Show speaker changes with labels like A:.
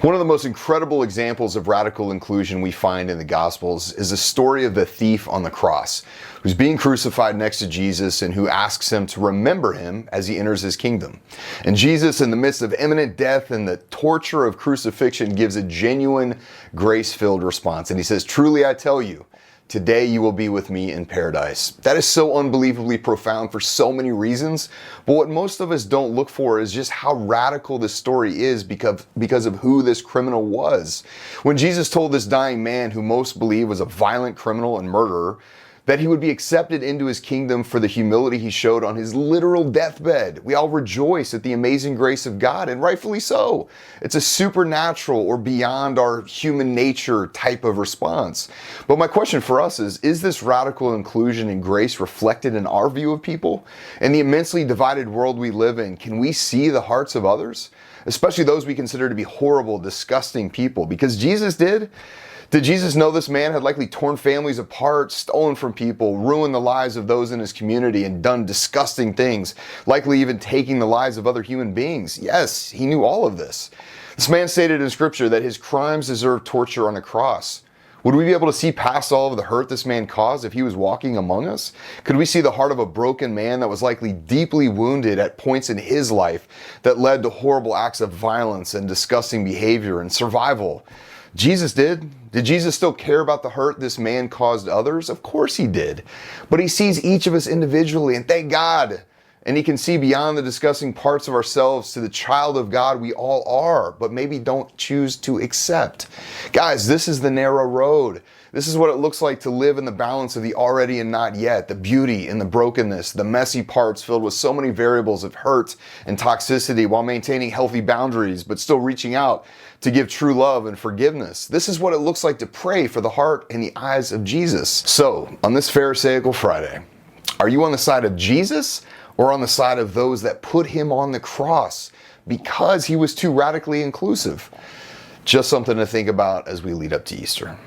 A: One of the most incredible examples of radical inclusion we find in the Gospels is the story of the thief on the cross, who's being crucified next to Jesus and who asks him to remember him as he enters his kingdom. And Jesus, in the midst of imminent death and the torture of crucifixion, gives a genuine, grace-filled response. And he says, "Truly I tell you, today you will be with me in paradise." That is so unbelievably profound for so many reasons, but what most of us don't look for is just how radical this story is because of who this criminal was. When Jesus told this dying man, who most believe was a violent criminal and murderer, that he would be accepted into his kingdom for the humility he showed on his literal deathbed, we all rejoice at the amazing grace of God, and rightfully so. It's a supernatural or beyond our human nature type of response. But my question for us is this radical inclusion and grace reflected in our view of people? In the immensely divided world we live in, can we see the hearts of others? Especially those we consider to be horrible, disgusting people, because Jesus did. Did Jesus know this man had likely torn families apart, stolen from people, ruined the lives of those in his community, and done disgusting things, likely even taking the lives of other human beings? Yes, he knew all of this. This man stated in Scripture that his crimes deserved torture on a cross. Would we be able to see past all of the hurt this man caused if he was walking among us? Could we see the heart of a broken man that was likely deeply wounded at points in his life that led to horrible acts of violence and disgusting behavior and survival? Jesus did. Did Jesus still care about the hurt this man caused others? Of course he did. But he sees each of us individually, and thank God. And he can see beyond the disgusting parts of ourselves to the child of God we all are, but maybe don't choose to accept. Guys, this is the narrow road. This is what it looks like to live in the balance of the already and not yet, the beauty and the brokenness, the messy parts filled with so many variables of hurt and toxicity, while maintaining healthy boundaries, but still reaching out to give true love and forgiveness. This is what it looks like to pray for the heart and the eyes of Jesus. So, on this Pharisaical Friday, are you on the side of Jesus or on the side of those that put him on the cross because he was too radically inclusive? Just something to think about as we lead up to Easter.